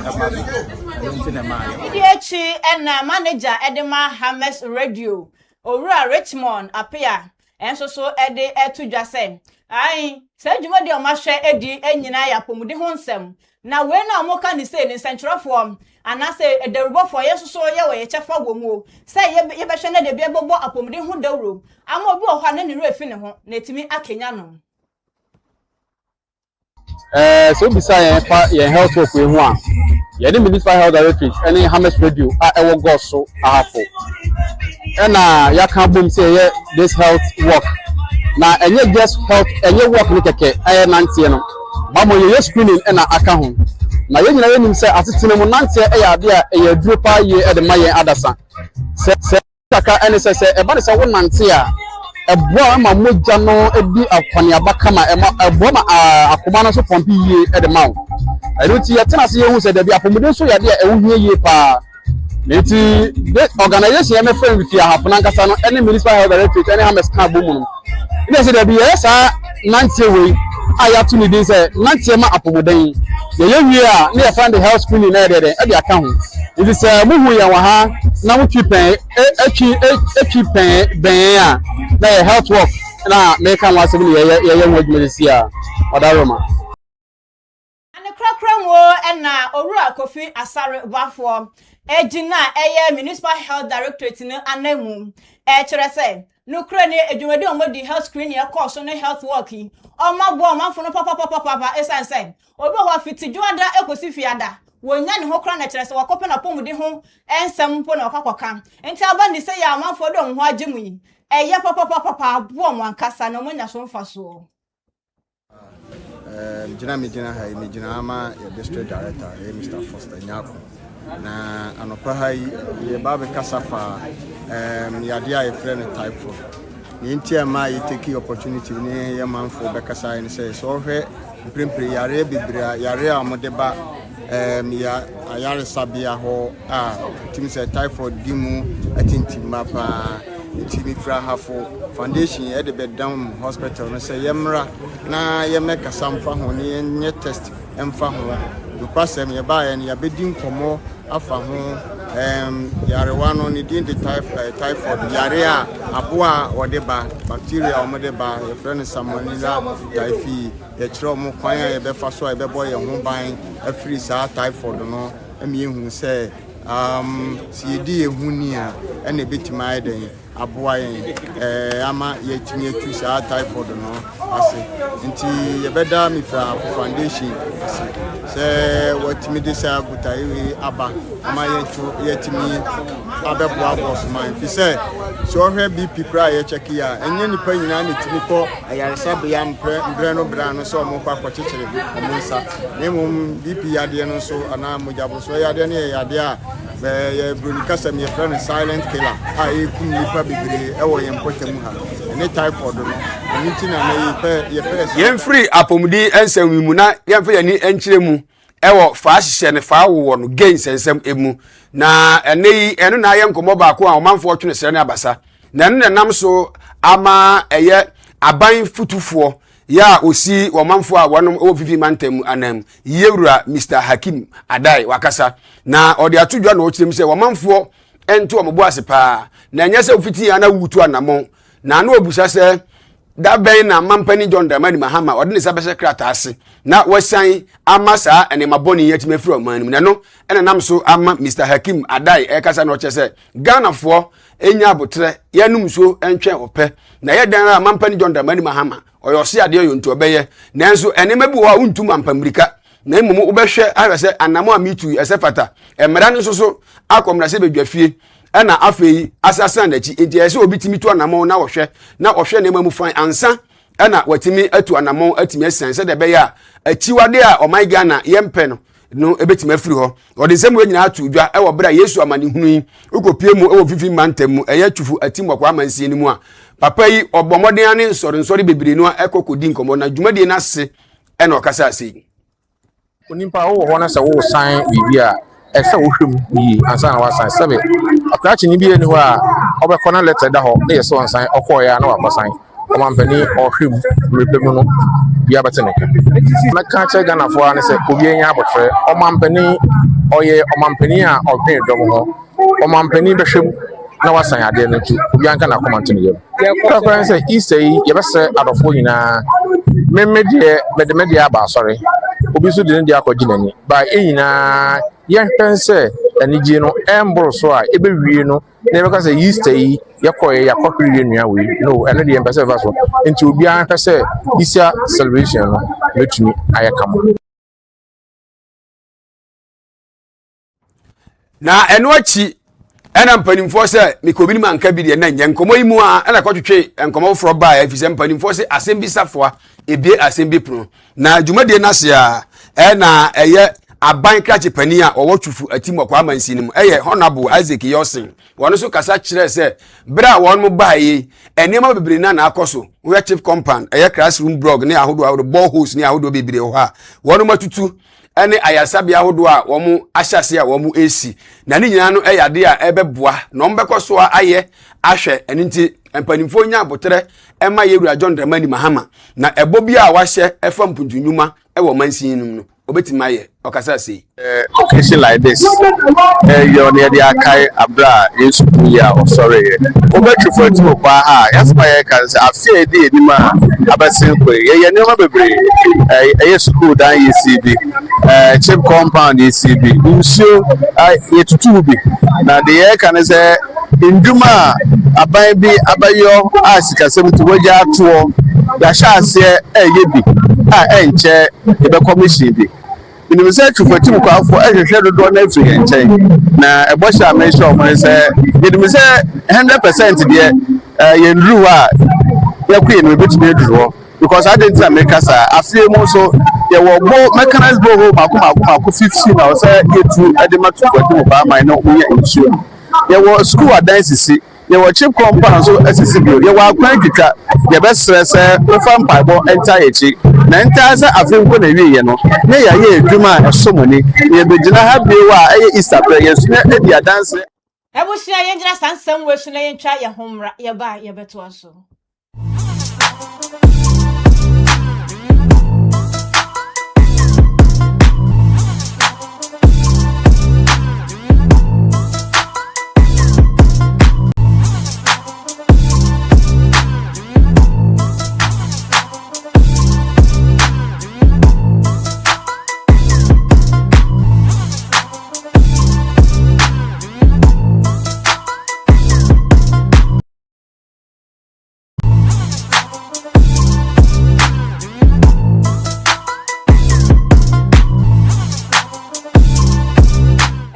nti na ma Idiechi and manager Edema Hamas Radio Owura Richmond apia enso so ede etudwa se ai se dwumade o ma hwe edi enyina ya pomudi ho nsem na we na mo ka ni say ni centralform ana say ederubofo yeso so ye we chefa gwomu say ye be hwe na de bi bobo apomudi ho dawro ama obi o hwa na ni refi ne ho na etimi akenya no so beside your health work we ho a ye the Municipal Health Directorate any Hamas Radio ewo go so Ahafo na ya kan bom say ye this health work na enye just health enye work ni keke nantie no ba mo ye screening na aka ho na ye nyina ye nim say atetene mo nantie ya ade a ye duro pa ye de mayen adasa se kaka ene se e ba ne se wo nantie a eboa ma moja no edi akwani abaka ma eboa ma akoma no so pompi ye de ma wo eno ti yetena se ye hu se da bi apomuden so ya de e hu ye pa neti organization ya me friend Mifi Ahafo nankasa no any Municipal Health Directorate any Hamas kan bomu no ina se da bi ye sa nantie we aya to ni din se nantie ma apomuden ye wi a na ye find the health screening na de aka ho it is muhu ya wa ha na wo twipen pen ben a na ye health work na me kan wa se bi ye ho adwumadesi a odaroma ane krakram wo na Owura Kofi Asare bafo ejina eye Municipal Health Directorate ni anamu kire se nukre ni edwumade omodi health screening e course no health work yi omabo omanfo no papa esanse obi ho afiti juada ekosi fiada wonya ne ho kra na kire se wakope na pomudi ho ensem mpo na okakoka enti aba ni se ya amanfo do ho agemu yi eye papa abo mo ankasa na mo nya so mfaso Mijina ama ya district director Mr. Foster Nyako na anopa hai ye babe kasafa ya dia e friend typhoid yɛnti ama yɛteki opportunity ne yɛmanfo bɛkasa ne sɛ so hwɛ mprempre yare bebre yare a mode ba ya ayare sabia ho a timi sɛ typhoid dimu atintimma pa timi fra hafo foundation e de bedam hospital no sɛ yɛmra na yɛmɛka samfa ho ne nye test emfa ho dukwasɛm yɛba yɛ ne yɛbɛdi nkɔmmɔ afa ho yarewa no ne din de typhoid yare a aboa wɔde ba bacteria wɔde ba yɛfrɛ no salmonella typhi yɛkyerɛ mo kwan a yɛbɛfa so a yɛbɛbɔ yɛn ho ban afiri saa typhoid no ɛmi ehu sɛ si yɛdi ehu ni a ɛna ebetumi ayɛ den aboa yɛn ama yɛtumi atu saa typhoid no ase nti yɛbɛda mi fra foundation ase sɛ wɔtumi de sɛ abutayewe aba ama yɛtumi abɛboa bɔsoma mfi sɛ so ɔhwɛ bp kora yɛkyɛke a ɛnyɛ nipa nyinaa ne tumi kɔ ayaresabea mbrɛ no bra no sɛ ɔmo kɔ akɔkyekyere ɔmo nsa na mmom bp yadeɛ no nso anaa mogyaboso yadeɛ no yɛ yadeɛ a yɛ broni kasɛm yɛfrɛ no silent killer a ɛkum nipa bebree ɛwɔ yɛn mpɔtamu ha ɛne typhoid no ɛno nti na yɛpɛ yɛmfiri apɔmudi nsɛm mu na yɛmfa yɛni nkyerɛ mu ɛwɔ fa hyehyɛ ne fa wowɔ no gain sɛnsɛm emu na ɛne yi ɛno na ayɛ nkɔmmɔ baako a ɔmanfoɔ twene srɛ ne abasa na ɛno na nam so ama ɛyɛ aban futufoɔ ya osi ɔmanfoɔ a wɔnom ɛwɔ fifi mantam anam yewura Mr. Hakim Adai wakasa na ɔde ato dwa na ɔkyerɛm sɛ ɔmanfoɔ ɛnto ɔmbo ase paa na ɛnyɛ sɛ ofiti ana wutu anamɔ na ano obusa sɛ da bɛn na mampani John Dramani Mahama ɔde ne sabɛhyɛ krata ase na wɔsan ama saa enema bɔne yɛtime afiri ɔman mu na no ɛna nam so ama Mr. Hakim Adai ɛkasa na ɔkyerɛ sɛ Ghanafoɔ enya abotre yɛnum so ɛntwɛn ɔpɛ na yɛ dan a mampani John Dramani Mahama ɔyɔse adeɛ yonto ɔbɛyɛ nanso enema bi wɔ a untum ampamrika na mmom wobɛhwɛ ahwɛ sɛ anamo a mitu ɛsɛ fata mmara no so akɔmra sɛ bedwafie ɛna afei asasan dachi enti ɛsɛ obi timi to anamo na ɔhwɛ ne mamu fan ansa ɛna watimi atu anamo atimi asan sɛ de bɛyɛ a achiwade a ɔman Ghana yɛmpɛ no ebetimi afiri hɔ ɔde nsɛm wɔ nyina atu dwa ɛwɔ bra Yesu amane hunu yi ukopie mu ɛwɔ fifi mantam mu ɛyɛ twufu atimwɔ kwa amansie ni mu a papa yi ɔbɔmɔden ane nsɔre bebree no ɛkɔkɔdi nkɔmɔ na dwumadie na se ɛna ɔkasa ase onimpa wo hɔ na sɛ wo san bibia ɛsɛ wo hwem yi ansa na wasan sɛbe akrachi ni bi eni hɔ a ɔbɛkɔ na letter da hɔ na yɛ so ansan ɔkɔ ya na wakɔsan ɔmampani ɔhwem repemu no bia bɛtene na ka kyɛ Ghanafoɔ ne sɛ obi anya abotre ɔmampani ɔyɛ ɔmampani a ɔdwen dɔm ho ɔmampani bɛhwem na wasan ade no ntu obi anka na comment no yɛm kakran sɛ Easter yi yɛbɛsɛ adɔfoɔ nyinaa mede aba asɔre obi so de ne de akɔgye n'ani ba nyinaa yɛhwɛ sɛ anigye no ɛmboro so a ɛbɛwie no na yɛbɛka sɛ Easter yi yɛkɔɛ yɛakɔhwere nua wei no ɛno deɛ mpɛ sɛ ɛfa so nti obiara hwɛ sɛ Easter celebration no bɛtumi ayɛ kama na ɛno akyi ɛna mpanimfoɔ sɛ mekobini manka bi deɛ na nyɛ nkɔmɔ yi mu a ɛna kɔtwetwe nkɔmɔ foro baa ɛfi sɛ mpanimfoɔ sɛ asɛm bi safoa ebie asɛm bi pono na dwumadie no ase a ɛna ɛyɛ aban krache pani a ɔwɔ twufu atimwɔ kwa amansi no mu ɛyɛ Honorable Isaac Yosin wɔn so kasa kyerɛ sɛ bere a wɔn mo baa yi enema bebree na akɔ so wɔyɛ chief compound ɛyɛ classroom blog ne ahodo boreholes ne ahodo bebree hɔ a wɔn mo atutu ɛne ayasabea ahodo a wɔn ahyase a wɔn esi na ne nyinaa no ɛyɛ ade a ɛbɛboa na wɔn bɛkɔ so ayɛ ahwɛ ɛne nti mpanimfo nya abotre ɛma yewura John Dramani Mahama na ɛbɔ bi a wahyɛ ɛfa mpuntunwuma ɛwɔ mansin no no obetimi ayɛ ɔkasa sei occasion like this you near the akai abra yesu ya or sorry obetru for ti okwa ha yasma ye kan say afie dey ni ma abasin ko ye ne ma bebre school dan ECB chip compound ECB nsuo ye tutu bi na de ye kan say nduma aban bi abayo asikasem ti wagya ato ya sha ase ye bi enche e be commission bi in say to for team kwafo ehwehwe dodo na afiri enchen na ebosha mention o say in say 100% de yendru a yakue no betumi aduro because I didn't America sa afie mo so ye wo mechanized borehole mako 15 na say yetu edema to for team ba man no unya insuo ye wo school adansi ye wo chip compound so accessible ye wa kwan kika ye be stress mfa mpaibo enta echi na enta sa afenko na wiye no ne ya ye edwuma esomoni ye begina ha biwa eye Easter prayer ye suna edi adanse Ebusia yenjira sansam we suna yentwa ye homra ye ba ye beto aso.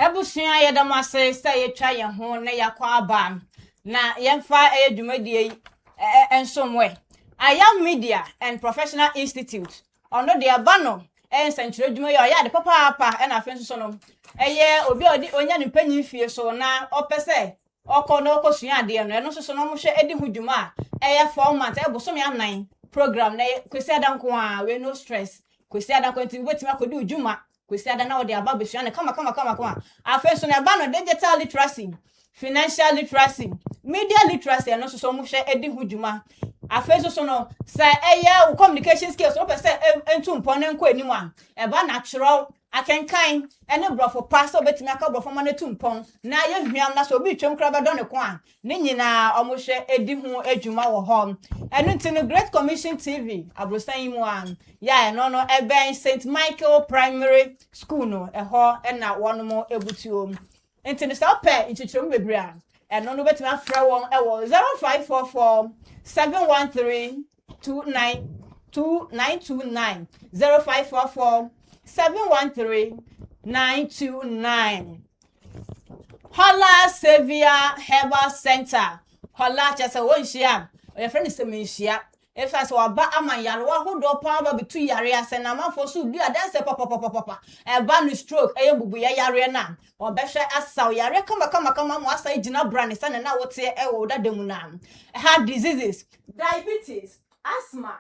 Ebusia ye da mase say ye twa ye ho na yakwa aba na yemfa edwumadie ensomwe Ayam Media and Professional Institute ono de abano ensenkyere dwuma ye ya de papa na afenso so no eye obi odi onya ne panyi fie so na opese okọ na okosua ade no eno so no mo hwe edi hudwuma eye format ebosom ya 9 program na kwesi adanko a we no stress kwesi adanko nti wetima akodi hudwuma kwesi adan na odi aba besua ne kama afenso na abano digital literacy, financial literacy, media literacy eno so mo hwe edi hudwuma afenso so no say eye communication skills so pese entu mpone nko enimu a eba natural akenkan ene brofo pastor betimi aka brofo ma na tumpon na ye hwiam na so obi twem kra be do ne ko a ne nyina omohwe edi hu adwuma wo ho enu ntino Great Commission TV abrosan mu a ya no ebe St Michael Primary School no eho na wono ebutuo ntino so pe nchichirem bebre a eno no betimi afra won ewo 0544 713 2929 0544 713-929. Hola Savior Herbal Center. Hola chasa wonhia. Your friend is semihia. If as waba amanyaro wa hodo pa ba bitu yare ase na manfo so du adanse papa. E ba no stroke e bubu ya yare na. Obehwe asaw yare kama mo asa gina brand se na wote e wo dademu na. Heart diseases, diabetes, asthma,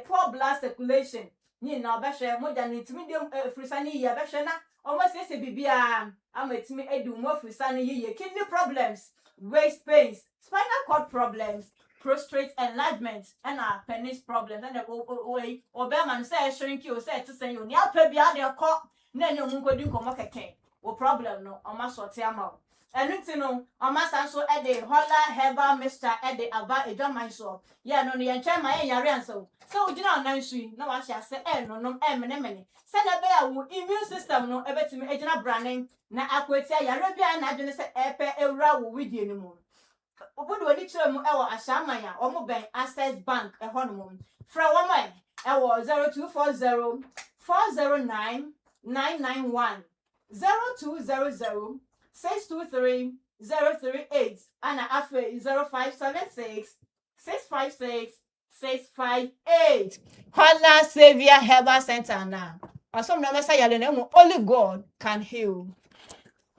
poor blood circulation. Ni na obehwe moja ni medium frisani ya behwe na almost say bibia ametimi edu mo frisani ye kidney problems, waist pains, spinal cord problems, prostate enlargement and penis problems and way obema say shrink you say to say you ni apa bia de ko na enyo mu nkodi nkomo keke wo problem no o ma sorte ama enu no o ma san so e de hola herbal mixture e de aba edwaman so ya no ye ntwe ma ye yare anso so ugina nan sui na wa hia se no mene se na be ya wo immune system no ebetimi egina branin na akweti yare bia na adwene se epe ewura wo widie ni mu obodo oni kire mu ewo ashaman ya omo ben Access Bank ehonom fra wo mai ewo 0240 409 991 0200 623 038 ana afe 0576 656 658 Hola Savior Herbal Center na asom na mesa yale na mu only God can heal.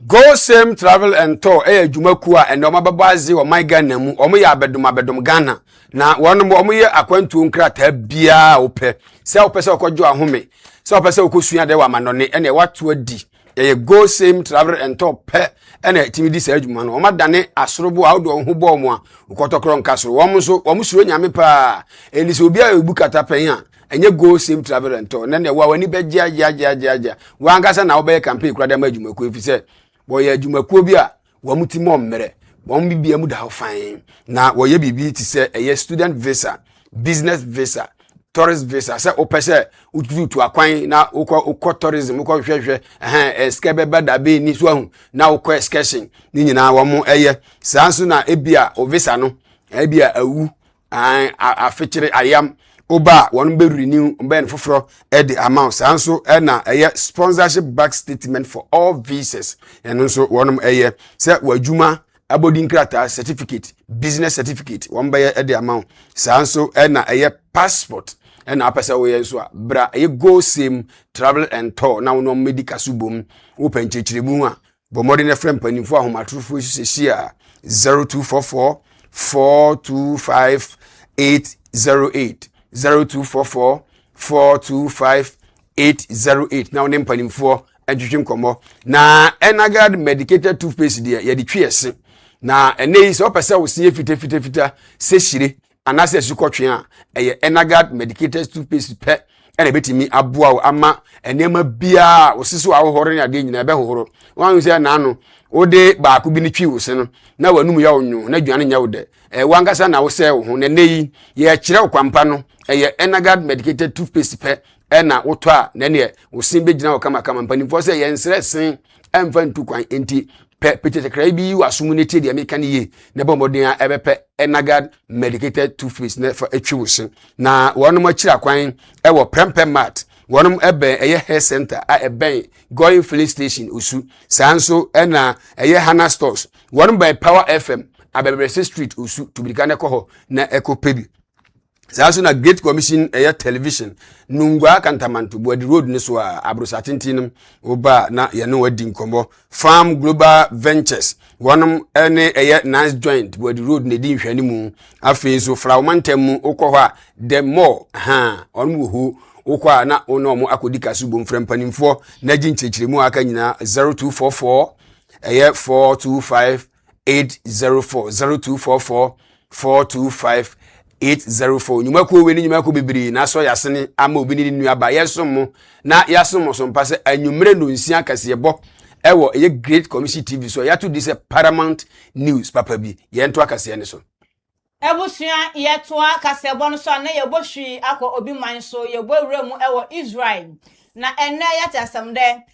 Go Same Travel and Tour adwumaku a ene omababaze o my Ghana mu omo ya abedum Ghana na wono omo ye akwantu nkrata bia ope se ope se okojo ahome se ope se okosua de wa manone ene wato adi ye Go Same Travel and Tour pe ene timidi se adwuma no omadane asorobo awdo ho bo mo a ukotokro nkasoro wo suro nyame pa eni se obi a ebu kata pen a enye Go Same Travel and Tour ne wa wani beji aja wa ngasa na obe campaign kura de ma adwumaku efise boye adwumakuo bi a wamutimo mmere won bibia mu da ho fan na woye bibi ti se eye student visa, business visa, tourist visa se opese ututu akwan na ukọ tourism ukọ hwehwe skebeba da be ni so ahu na ukọ excursion ni nyina wo eye sanso na ebia o visa no ebia awu afekire ayam oba won be renew ben foforo e the amount sanso na eye sponsorship back statement for all visas eno so wonum eye se wadwuma abodi nkrata certificate, business certificate won be e the amount sanso na eye passport na apesa we so bra eye Go Same Travel and Tour na wono medical subom wo panchechiribu a bomode ne frem panimfo ahomatrofo hyehyia 0244 425 808 0244 425 808 na one mpanimfo adwetwe nkomo na Enagad medicated toothpaste dia ye de twese na enei se opese wo sie fita se hire anase sukotwe a eye Enagad medicated toothpaste pe ene betimi aboa wo ama enema bia wo sese wo ahohoro ne ade nyina be hohoro wan se na ano wo de ba ko bi ne twi wo se no na wanum ya onwo na dwane nya wo de wangasa na wo se wo ho ne nei ye kire wo kwampa no eye Enagad medicated toothpaste pe ena woto a na ne wo sin be gina wo kama mpanimfo se ye nsere sen emfa ntukwan enti petetekra bi wasum ne tie de meka ne ye ne bombodin a ebepe Enagad medicated toothpaste ne for etwiwusin na wonum akira kwan ewo Paramount wonum ebe eye hair center a eben going filling station usu sanso ena eye Hana stores wonum by Power FM Abebrese street usu tubirika ne koho na ekopebi sanso na Great Commission eye television nungwa kantamanto body road ne so a abrosatintinum oba na ye no wadi nkombo Farm Global Ventures wonum ene eye nice joint body road ne di nhwani mu afi so fraumantem mu okoho a the more onmu hu okwa na ono mu akodika subo mfrempanimfo na ginchechiremu aka nyina 0244 eye 425 804 0244 425 804 nyumako we ni nyumako bibiri na so yasene ama obi ni nuaba yesom na yasom so mpase anwumre no nsia kasebo ewo eye Great Commission TV so yato this Paramount News papa bi ye nto akase ne so Ebusua yetoa kasebo no so na yebohwi akọ obi man so yebowura mu ewo Israel na enne yate asem de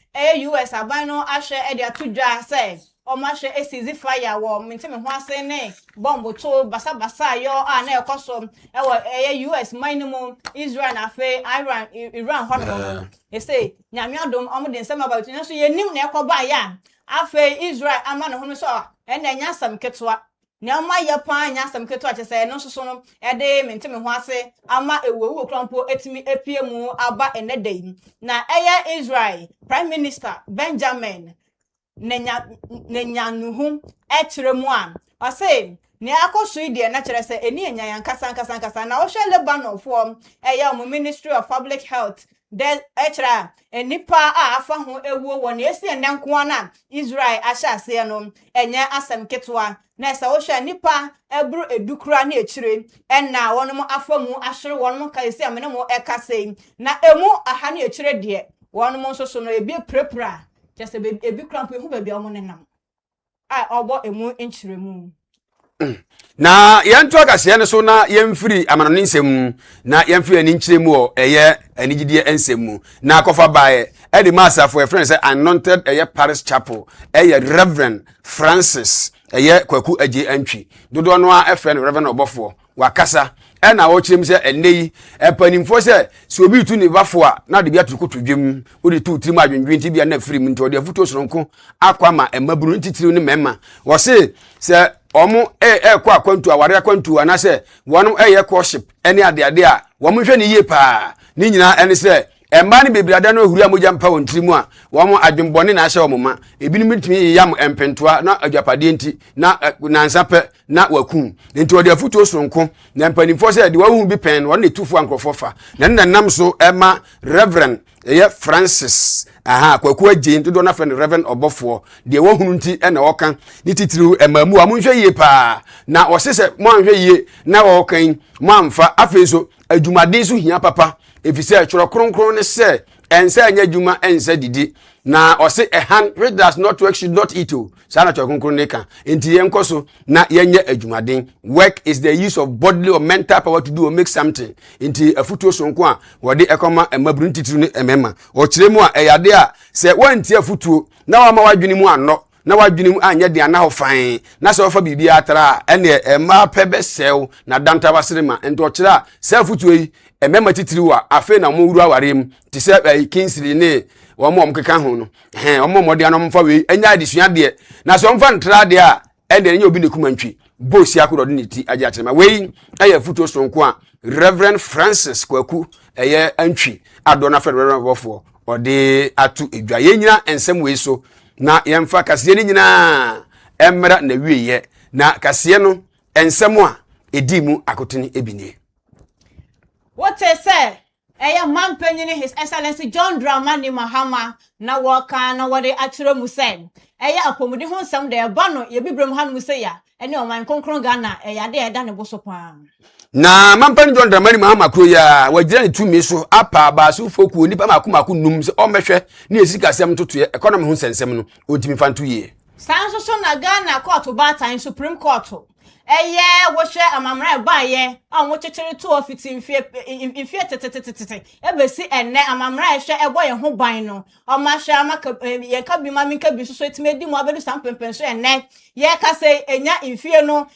US aban no ahwe e de atodwa se o ma hwe esizi fire wo mentime ho ase ne bomb to basa yo a na ekoso ewo US man mu Israel na fe Iran hono e say nyame adom omde nsem about no so yenim na ekoba ya afe Israel ama no ho so enne nya asem ketwa Nyama yapa nya asem keto achese no soso no ede mentime ho ase ama ewu krampo etimi epie mu aba enedai na eye Israel Prime Minister Benjamin Netanyahu etremu a ose ne akoso ide na kire se eni enya yankasa na wo hwe Lebanon fo eye o Ministry of Public Health de etra enipa a afa ho ewuo wo na esi enenko na Israel ahyase no enye asem ketwa na esa wo hwe nipa ebru edukura na echire enna wonom afamu ahwere wonom ka esi amene mo ekasei na emu aha na echire de wonom nso so no ebi prepra just ebi krampo hu ba bia omo nenam obo emu enchiremu na yento akase ne so na yemfiri amano nsem na yemfiri ani nchiremu o eye anigidie ensem na akofa bae e de master for a friend say anointed eye Paris Chapel eye Reverend Francis eye kwaku aje antwi dodo no a efre no Reverend obofo wakasa e na wo chirem se enei epanimfo se so obi tu ne bafo a na de bia turukotodwem wo de tu tirim adwendwen ti bia na firi mu nti wo de afuto soronko akwa ma emaburu ntitiri ne mema wo se omo kwa akwantu aware akwantu anase wonum eye worship ene ade a wo hwe ne yie pa ni nyina ene se emba ne bebrada no huru amogya mpa wontirimu a wo adwembone na ahye wo ma ebinim mitimi yam empentoa na adwapade nti na nansape na waku nti wo de afuto sonko na empanimfo se de wahu bi pen wo ne tufu ankrofo fa na nam so ema Reverend eye Francis kwaku agye nto na friend Reverend obofo de wo hunu nti ena wokan ni titiriu emamu a monhwe yie pa na wo sese mo anhwe yie na wo kan mo amfa afeso adwumaden so hia papa efise choro kronkron ne se ense anya dwuma ense didi na ose a hand which does not work should not eat o sana choro kronkron ne kan enti yenkoso na yenye adwumaden work is the use of bodily or mental power to do or make something enti afutuo sonko a wode ekoma emaburu ntitiru ne emema o kiremu a eyade a se wanti afutuo na wa ma wadwene mu anno na wadwene mu anya de ana ho fan na se ofa bibia atra ene ema pebe sew na danta basirema enti o kira se afutuo yi emema titiriwa afe na mo wuru awarem ti se kinsiri ne wo mo omkeka ho no omo mode anom fa we enya adisua de na so mfa ntra de a ende nya obi ne kumantwi bosi akodo de niti agya kirema we aya futo sonko a Reverend Francis kwaku eye antwi adona federal bofo ode atu edwa ye nyina ensem we so na yemfa kase ni nyina emra na wieye na kaseɛ no ensɛm a edi mu akotene ebinie. What I say? Man penny His Excellency John Dramani Mahama na waka na wade aturo mu say. Apomudi ho nsɛm de ba no ye bibrem han mu say ya. Ene o man konkron Ghana de eda ne boso pa. Na mampan John Dramani Mahama kro ya wagira ne tumi so apa ba so foku nipa makomako num se o mehwe na esika asɛm toto economy ho nsɛnsɛm no ontimi fanto ye. Sanso so na Ghana court batan Supreme Court. Wo hwe amamra ba ye a wo chechere to ofiti infie tetetetete ebesi enne amamra hwe ebo ye ho ban no o ma hwe amaka ye ka bi ma minka bi so etimedi mu abedu sampempen so enne ye ka se enya infie no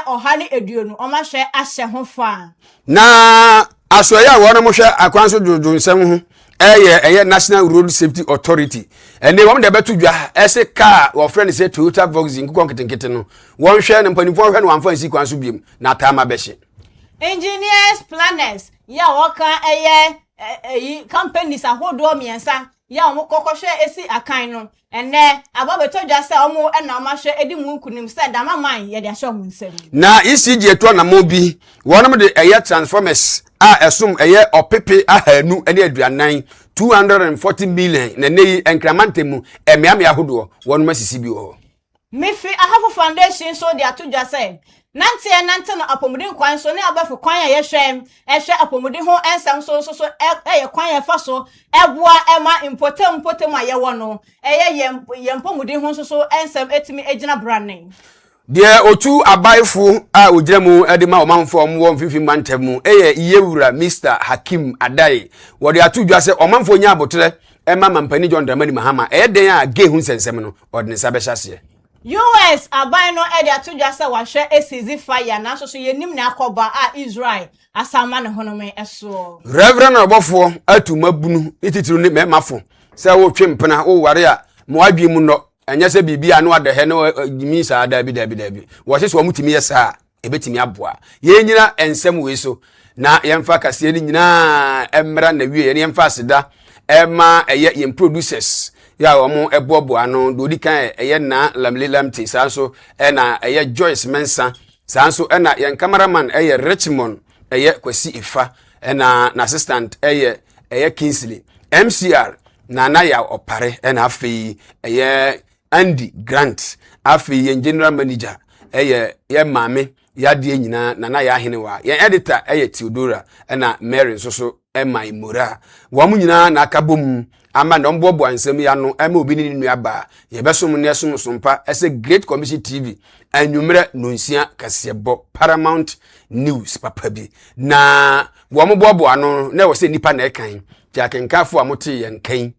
oha ne eduonu o ma hwe ahye ho fa na asoya wo no mo hwe akwanso jojo nsɛm ho National Road Safety Authority and they want the better dwa ese car or friend say Toyota Volkswagen nkukon ketenkete no won hwe ne mpanifo hwe no amfa nsi kwanso biem na tama behye engineers planners ya woka companies ahodo miensa ya omo kokohwe esi akan no ene ababeto dwa se omo na omahwe edi mu nkunim se dama man ye de ahwe omo nsem na ECG eto na mo bi wonom de transformers esom opepe ahanu ene aduanan 240 million na nei enkramante mu emiame ahodo wonom asisi bi ho Mifi Ahafo Foundation so they atudwa say nante no apomudin kwan so ne abafu kwan ya yehwe apomudin ho ensam so kwan ya fa so eboa ema importem ayewo no yempomudin ho so ensam etimi egina branding de otu abaifo a ogiramu edema omanfo omwo mfifi mantamu iyewura Mr Hakim Adai wode atudwa se omanfo nya abotre ema mampani John Dramani Mahama den a ge hu sensem no odne sabehase US aban no ede atudwa se wahwe esizi fire na so yenim na akoba Israel asama ne honome eso Reverend obofo atumabunu ititiru ne memafo se wo twempena wo ware a mo adwe mu no enya se bibia no adahe no gimi sa dabi wo se so mutimi yesa ebetimi aboa ye nyina ensem we so na yemfa kase ni nyina emra na wie ye yemfa aseda ema ye producers ya omo eboboa no dodi kan na lamti sanso na Joyce Mensa sanso na yen cameraman Richmond Kwesi Ifa na assistant Kingsley MCR na ya opare na afi Andy Grant afi yen general manager ye mame ya die nyina na ya henewa yen editor Theodora na Mary so Emma Imora wo mu nyina na akabom ama na mbobo ansem ya no ema obi ni nuaba ye besom ne somsompa ese Great Commission TV anwumre nonsia kasebo Paramount News papa bi na wo mbobo ano na wo se nipa na ekan ja kenkafo amote ye nkan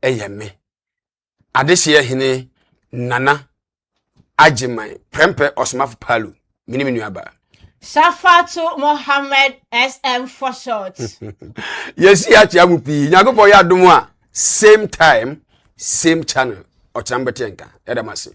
eyeme adehye hene nana ajiman prempe osmaf palu minimi nuaba Shafatu Mohammed SM for short. Yes, ya chiamupi. Nyagopo ya domo a same time, same channel. Ochambetenka. Edamasi.